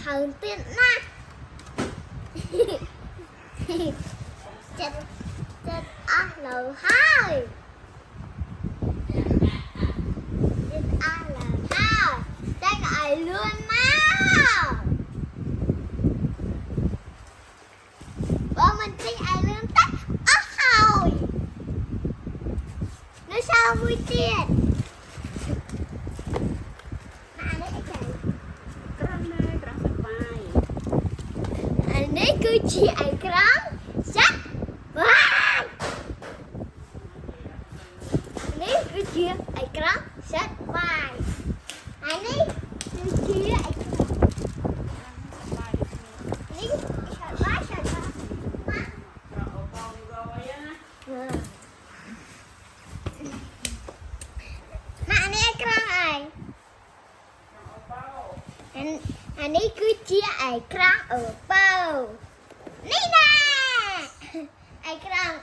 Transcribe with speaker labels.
Speaker 1: hơn tiền na chết chết lầu hai chết lầu hai đây lại luôn nào bố mình thích ai luôn tắt hồi nó sao vui tiềnនេះគឺជាអេក្រង់សាត់វ៉ាយនេះគឺជាអេក្រង់សាត់វ៉ាយហើយនេះគឺជាអេក្រង់នេះសាត់វ៉ាយសាត់វ៉ាយម៉ាក់នេះអេក្រង់អីអានេះគឺជាអេក្រង់អឺប៉ៅនេះណាអេក្រង់